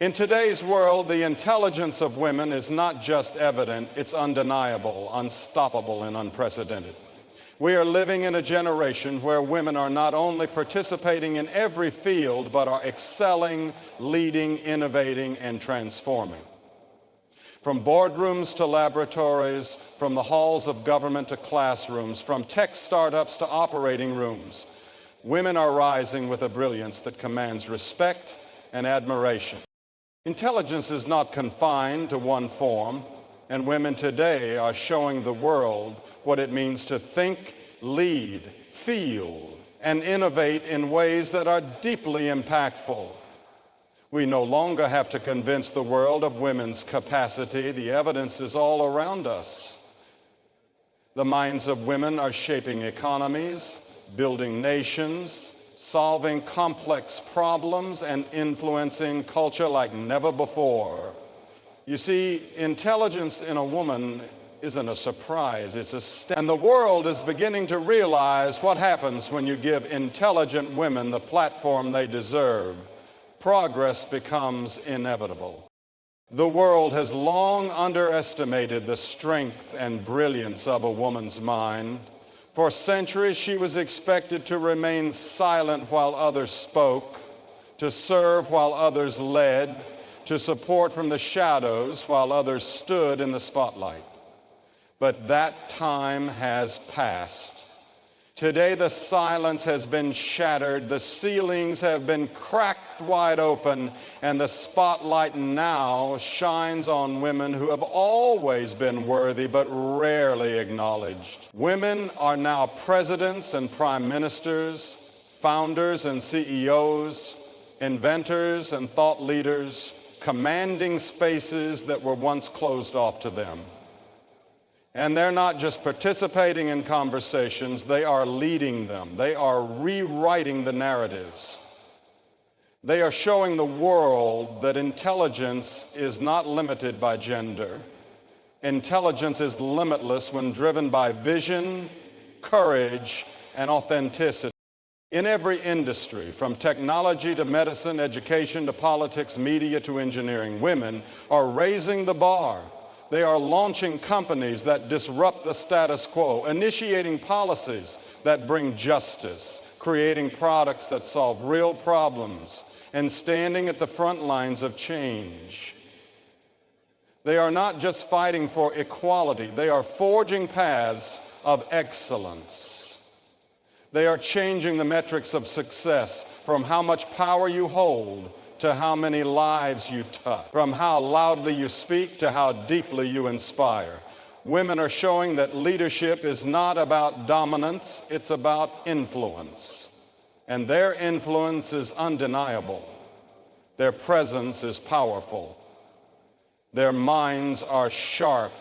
In today's world, the intelligence of women is not just evident, it's undeniable, unstoppable, and unprecedented. We are living in a generation where women are not only participating in every field, but are excelling, leading, innovating, and transforming. From boardrooms to laboratories, from the halls of government to classrooms, from tech startups to operating rooms, women are rising with a brilliance that commands respect and admiration. Intelligence is not confined to one form, and women today are showing the world what it means to think, lead, feel, and innovate in ways that are deeply impactful. We no longer have to convince the world of women's capacity. The evidence is all around us. The minds of women are shaping economies, building nations, solving complex problems, and influencing culture like never before. You see, intelligence in a woman isn't a surprise, it's a step. And the world is beginning to realize what happens when you give intelligent women the platform they deserve. Progress becomes inevitable. The world has long underestimated the strength and brilliance of a woman's mind. For centuries, she was expected to remain silent while others spoke, to serve while others led, to support from the shadows while others stood in the spotlight. But that time has passed. Today, the silence has been shattered, the ceilings have been cracked wide open, and the spotlight now shines on women who have always been worthy but rarely acknowledged. Women are now presidents and prime ministers, founders and CEOs, inventors and thought leaders, commanding spaces that were once closed off to them. And they're not just participating in conversations, they are leading them. They are rewriting the narratives. They are showing the world that intelligence is not limited by gender. Intelligence is limitless when driven by vision, courage, and authenticity. In every industry, from technology to medicine, education to politics, media to engineering, women are raising the bar. They are launching companies that disrupt the status quo, initiating policies that bring justice, creating products that solve real problems, and standing at the front lines of change. They are not just fighting for equality, they are forging paths of excellence. They are changing the metrics of success from how much power you hold to how many lives you touch, from how loudly you speak to how deeply you inspire. Women are showing that leadership is not about dominance, it's about influence. And their influence is undeniable. Their presence is powerful. Their minds are sharp,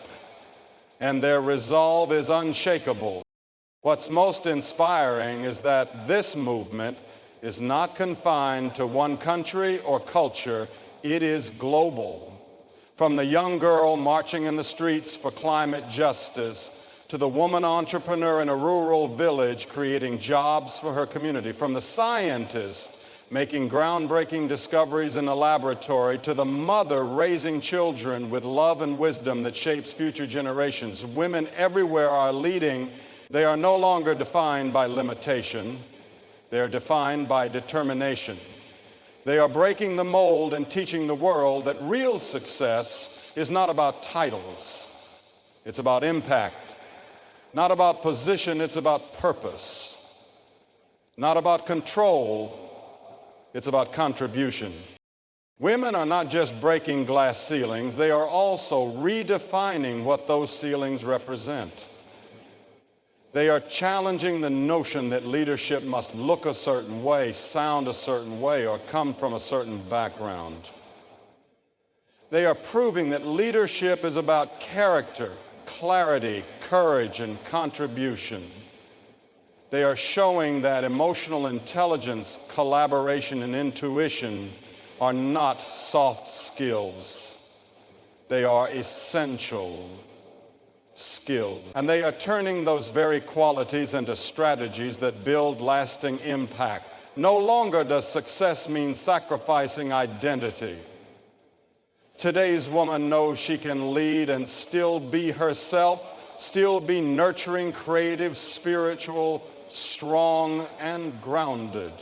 and their resolve is unshakable. What's most inspiring is that this movement is not confined to one country or culture, it is global. From the young girl marching in the streets for climate justice to the woman entrepreneur in a rural village creating jobs for her community, from the scientist making groundbreaking discoveries in a laboratory to the mother raising children with love and wisdom that shapes future generations. Women everywhere are leading. They are no longer defined by limitation. They are defined by determination. They are breaking the mold and teaching the world that real success is not about titles. It's about impact. Not about position, it's about purpose. Not about control, it's about contribution. Women are not just breaking glass ceilings, they are also redefining what those ceilings represent. They are challenging the notion that leadership must look a certain way, sound a certain way, or come from a certain background. They are proving that leadership is about character, clarity, courage, and contribution. They are showing that emotional intelligence, collaboration, and intuition are not soft skills. They are essential skills. And they are turning those very qualities into strategies that build lasting impact. No longer does success mean sacrificing identity. Today's woman knows she can lead and still be herself, still be nurturing, creative, spiritual, strong, and grounded.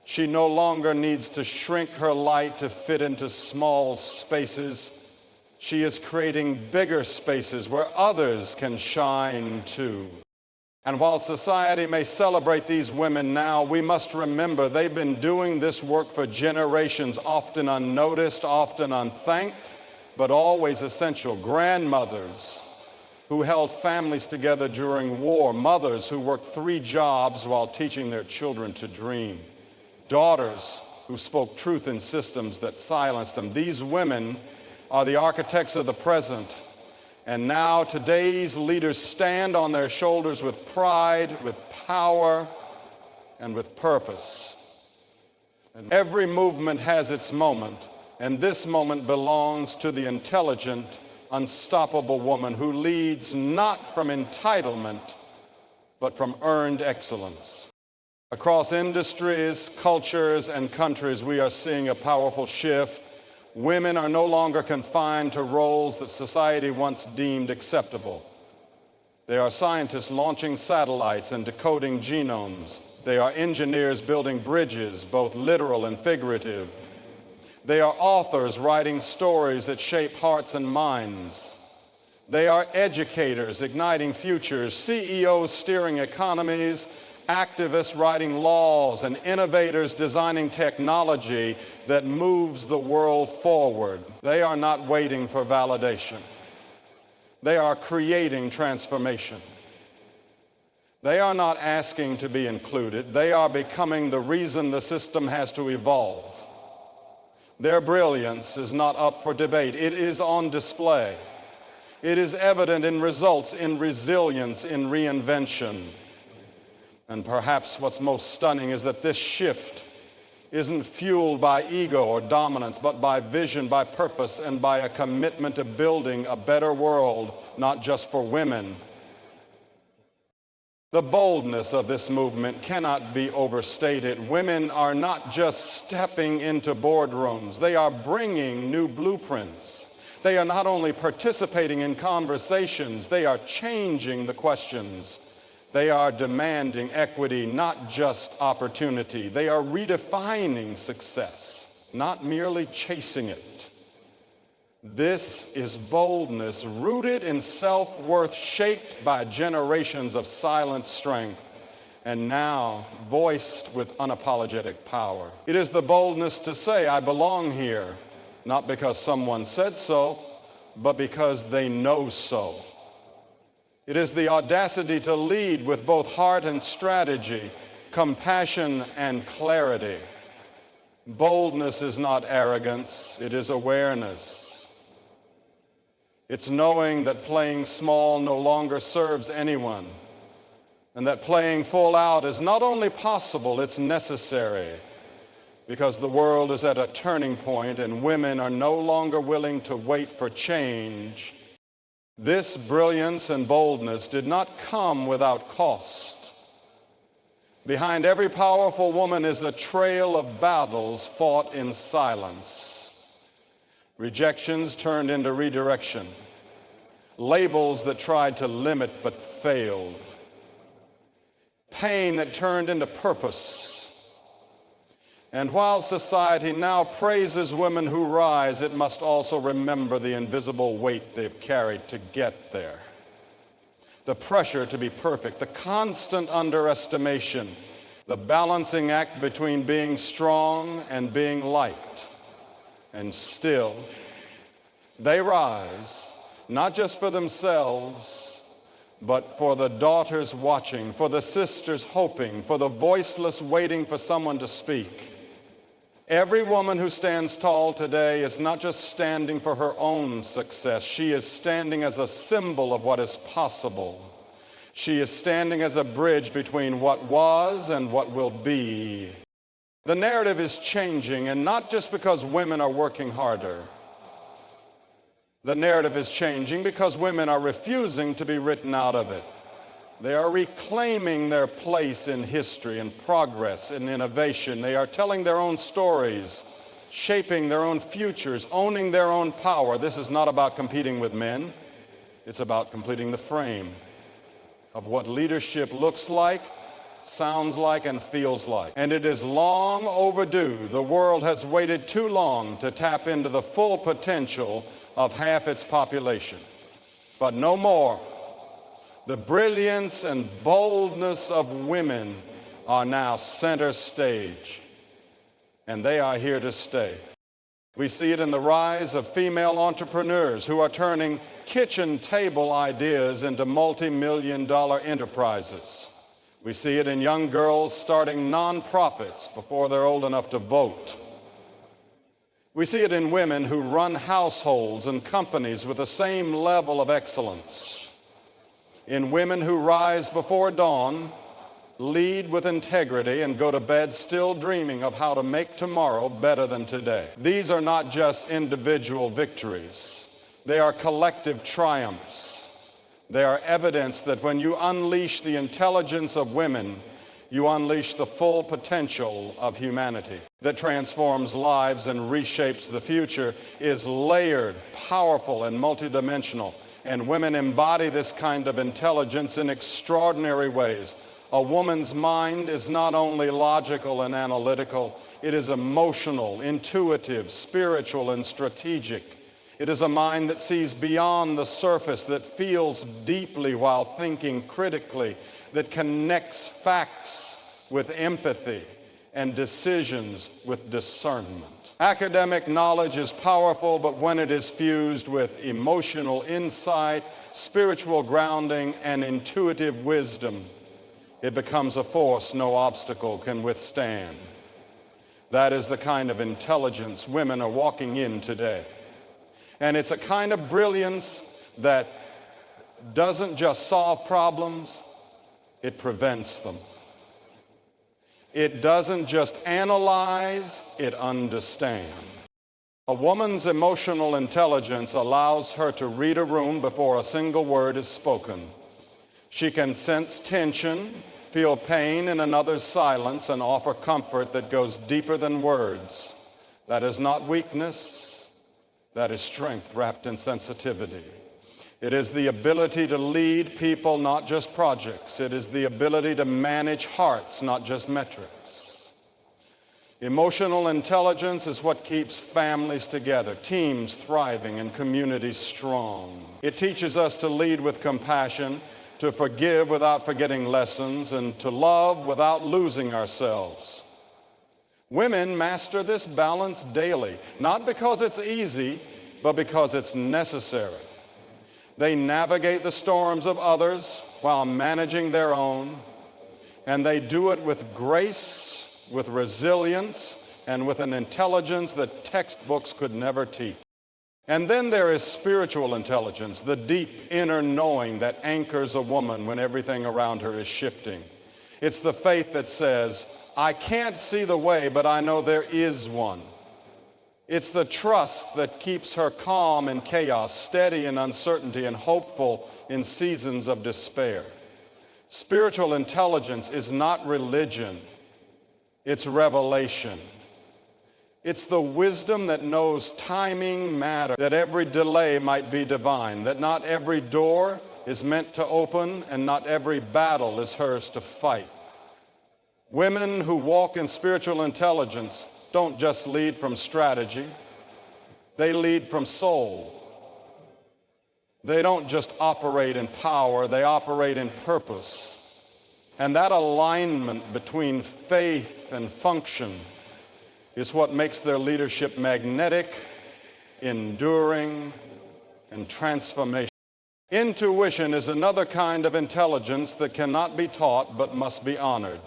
She no longer needs to shrink her light to fit into small spaces. She is creating bigger spaces where others can shine too. And while society may celebrate these women now, we must remember they've been doing this work for generations, often unnoticed, often unthanked, but always essential. Grandmothers who held families together during war, mothers who worked 3 jobs while teaching their children to dream, daughters who spoke truth in systems that silenced them. These women are the architects of the present. And now today's leaders stand on their shoulders with pride, with power, and with purpose. And every movement has its moment, and this moment belongs to the intelligent, unstoppable woman who leads not from entitlement, but from earned excellence. Across industries, cultures, and countries, we are seeing a powerful shift. Women are no longer confined to roles that society once deemed acceptable. They are scientists launching satellites and decoding genomes. They are engineers building bridges, both literal and figurative. They are authors writing stories that shape hearts and minds. They are educators igniting futures, CEOs steering economies, activists writing laws, and innovators designing technology that moves the world forward. They are not waiting for validation. They are creating transformation. They are not asking to be included. They are becoming the reason the system has to evolve. Their brilliance is not up for debate. It is on display. It is evident in results, in resilience, in reinvention. And perhaps what's most stunning is that this shift isn't fueled by ego or dominance, but by vision, by purpose, and by a commitment to building a better world, not just for women. The boldness of this movement cannot be overstated. Women are not just stepping into boardrooms. They are bringing new blueprints. They are not only participating in conversations, they are changing the questions. They are demanding equity, not just opportunity. They are redefining success, not merely chasing it. This is boldness rooted in self-worth, shaped by generations of silent strength, and now voiced with unapologetic power. It is the boldness to say, I belong here, not because someone said so, but because they know so. It is the audacity to lead with both heart and strategy, compassion and clarity. Boldness is not arrogance, it is awareness. It's knowing that playing small no longer serves anyone, and that playing full out is not only possible, it's necessary, because the world is at a turning point and women are no longer willing to wait for change. This brilliance and boldness did not come without cost. Behind every powerful woman is a trail of battles fought in silence. Rejections turned into redirection. Labels that tried to limit but failed. Pain that turned into purpose. And while society now praises women who rise, it must also remember the invisible weight they've carried to get there. The pressure to be perfect, the constant underestimation, the balancing act between being strong and being liked. And still, they rise, not just for themselves, but for the daughters watching, for the sisters hoping, for the voiceless waiting for someone to speak. Every woman who stands tall today is not just standing for her own success. She is standing as a symbol of what is possible. She is standing as a bridge between what was and what will be. The narrative is changing, and not just because women are working harder. The narrative is changing because women are refusing to be written out of it. They are reclaiming their place in history and progress and innovation. They are telling their own stories. shaping their own futures, owning their own power. This is not about competing with men. It's about completing the frame of what leadership looks like, sounds like, and feels like. And it is long overdue. The world has waited too long to tap into the full potential of half its population. But no more. The brilliance and boldness of women are now center stage, and they are here to stay. We see it in the rise of female entrepreneurs who are turning kitchen table ideas into multi-million-dollar enterprises. We see it in young girls starting nonprofits before they're old enough to vote. We see it in women who run households and companies with the same level of excellence. In women who rise before dawn, lead with integrity, and go to bed still dreaming of how to make tomorrow better than today. These are not just individual victories. They are collective triumphs. They are evidence that when you unleash the intelligence of women, you unleash the full potential of humanity. That transforms lives and reshapes the future, is layered, powerful, and multidimensional. And women embody this kind of intelligence in extraordinary ways. A woman's mind is not only logical and analytical, it is emotional, intuitive, spiritual, and strategic. It is a mind that sees beyond the surface, that feels deeply while thinking critically, that connects facts with empathy and decisions with discernment. Academic knowledge is powerful, but when it is fused with emotional insight, spiritual grounding, and intuitive wisdom, it becomes a force no obstacle can withstand. That is the kind of intelligence women are walking in today. And it's a kind of brilliance that doesn't just solve problems, it prevents them. It doesn't just analyze, it understands. A woman's emotional intelligence allows her to read a room before a single word is spoken. She can sense tension, feel pain in another's silence, and offer comfort that goes deeper than words. That is not weakness, that is strength wrapped in sensitivity. It is the ability to lead people, not just projects. It is the ability to manage hearts, not just metrics. Emotional intelligence is what keeps families together, teams thriving, and communities strong. It teaches us to lead with compassion, to forgive without forgetting lessons, and to love without losing ourselves. Women master this balance daily, not because it's easy, but because it's necessary. They navigate the storms of others while managing their own, and they do it with grace, with resilience, and with an intelligence that textbooks could never teach. And then there is spiritual intelligence, the deep inner knowing that anchors a woman when everything around her is shifting. It's the faith that says, I can't see the way, but I know there is one. It's the trust that keeps her calm in chaos, steady in uncertainty, and hopeful in seasons of despair. Spiritual intelligence is not religion, it's revelation. It's the wisdom that knows timing matters, that every delay might be divine, that not every door is meant to open and not every battle is hers to fight. Women who walk in spiritual intelligence don't just lead from strategy, they lead from soul. They don't just operate in power, they operate in purpose. And that alignment between faith and function is what makes their leadership magnetic, enduring, and transformational. Intuition is another kind of intelligence that cannot be taught but must be honored.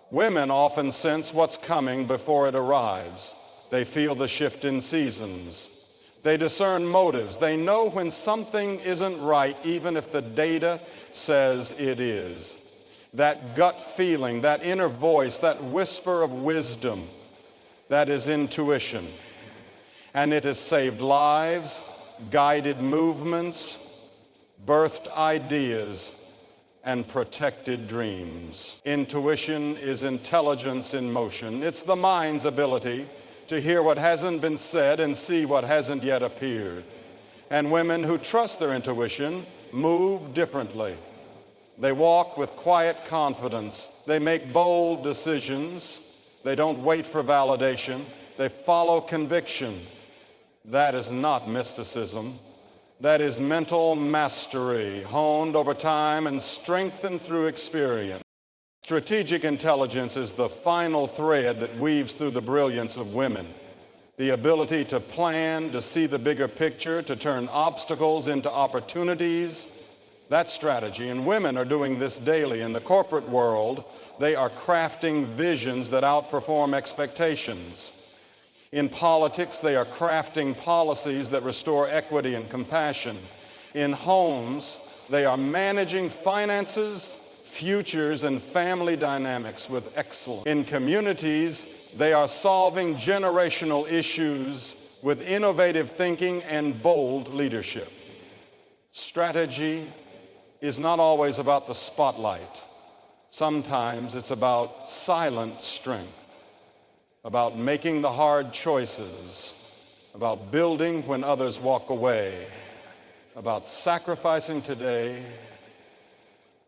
Women often sense what's coming before it arrives. They feel the shift in seasons. They discern motives. They know when something isn't right, even if the data says it is. That gut feeling, that inner voice, that whisper of wisdom, that is intuition. And it has saved lives, guided movements, birthed ideas, and protected dreams. Intuition is intelligence in motion. It's the mind's ability to hear what hasn't been said and see what hasn't yet appeared. And women who trust their intuition move differently. They walk with quiet confidence. They make bold decisions. They don't wait for validation. They follow conviction. That is not mysticism. That is mental mastery, honed over time and strengthened through experience. Strategic intelligence is the final thread that weaves through the brilliance of women. The ability to plan, to see the bigger picture, to turn obstacles into opportunities. That's strategy, and women are doing this daily. In the corporate world, they are crafting visions that outperform expectations. In politics, they are crafting policies that restore equity and compassion. In homes, they are managing finances, futures, and family dynamics with excellence. In communities, they are solving generational issues with innovative thinking and bold leadership. Strategy is not always about the spotlight. Sometimes it's about silent strength, about making the hard choices, about building when others walk away, about sacrificing today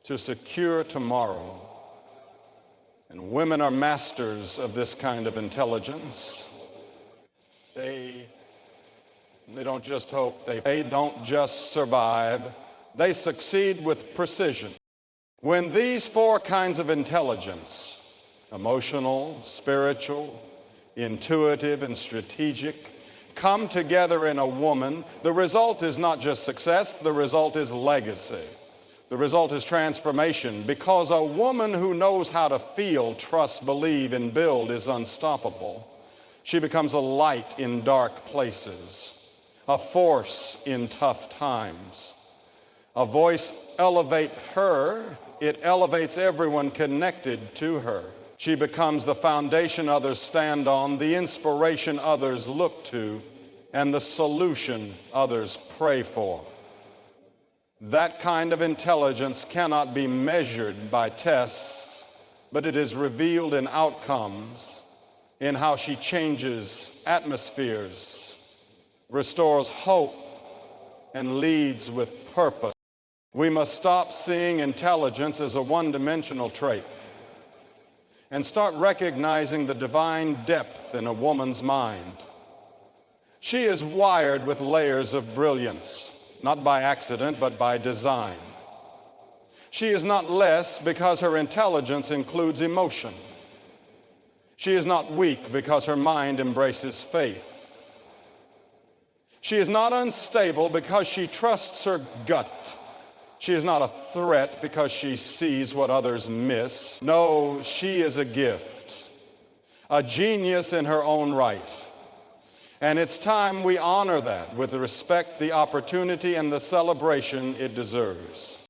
to secure tomorrow. And women are masters of this kind of intelligence. They don't just hope, they don't just survive, they succeed with precision. When these four kinds of intelligence, emotional, spiritual, intuitive, and strategic, come together in a woman, the result is not just success, the result is legacy. The result is transformation, because a woman who knows how to feel, trust, believe, and build is unstoppable. She becomes a light in dark places, a force in tough times. A voice elevates her, it elevates everyone connected to her. She becomes the foundation others stand on, the inspiration others look to, and the solution others pray for. That kind of intelligence cannot be measured by tests, but it is revealed in outcomes, in how she changes atmospheres, restores hope, and leads with purpose. We must stop seeing intelligence as a one-dimensional trait and start recognizing the divine depth in a woman's mind. She is wired with layers of brilliance, not by accident, but by design. She is not less because her intelligence includes emotion. She is not weak because her mind embraces faith. She is not unstable because she trusts her gut. She is not a threat because she sees what others miss. No, she is a gift, a genius in her own right. And it's time we honor that with the respect, the opportunity, and the celebration it deserves.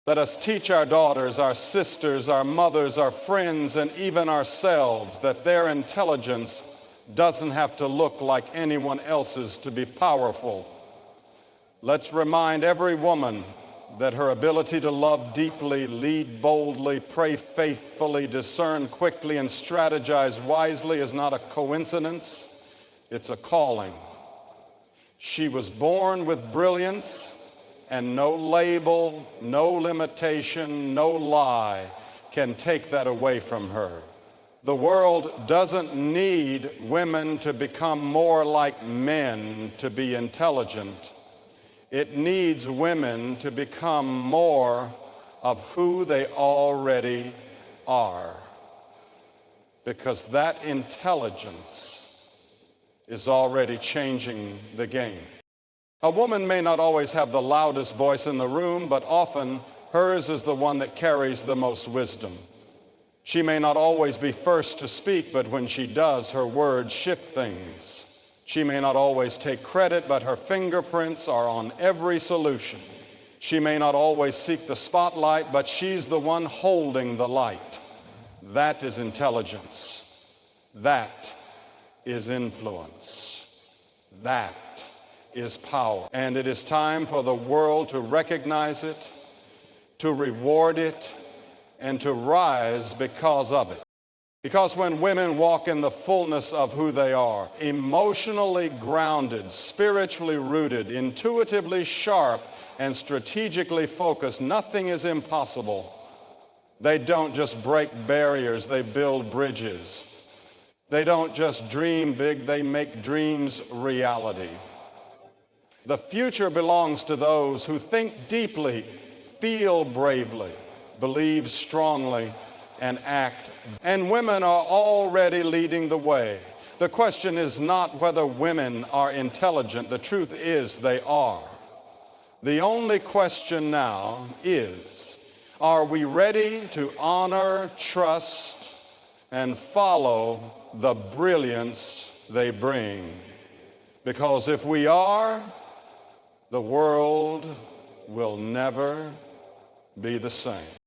Let us teach our daughters, our sisters, our mothers, our friends, and even ourselves that their intelligence doesn't have to look like anyone else's to be powerful. Let's remind every woman that her ability to love deeply, lead boldly, pray faithfully, discern quickly, and strategize wisely is not a coincidence. It's a calling. She was born with brilliance, and no label, no limitation, no lie can take that away from her. The world doesn't need women to become more like men to be intelligent. It needs women to become more of who they already are, because that intelligence is already changing the game. A woman may not always have the loudest voice in the room, but often hers is the one that carries the most wisdom. She may not always be first to speak, but when she does, her words shift things. She may not always take credit, but her fingerprints are on every solution. She may not always seek the spotlight, but she's the one holding the light. That is intelligence. That is influence. That is power. And it is time for the world to recognize it, to reward it, and to rise because of it. Because when women walk in the fullness of who they are, emotionally grounded, spiritually rooted, intuitively sharp, and strategically focused, nothing is impossible. They don't just break barriers, they build bridges. They don't just dream big, they make dreams reality. The future belongs to those who think deeply, feel bravely, believe strongly, and act. And women are already leading the way. The question is not whether women are intelligent. The truth is they are. The only question now is, are we ready to honor, trust, and follow the brilliance they bring? Because if we are, the world will never be the same.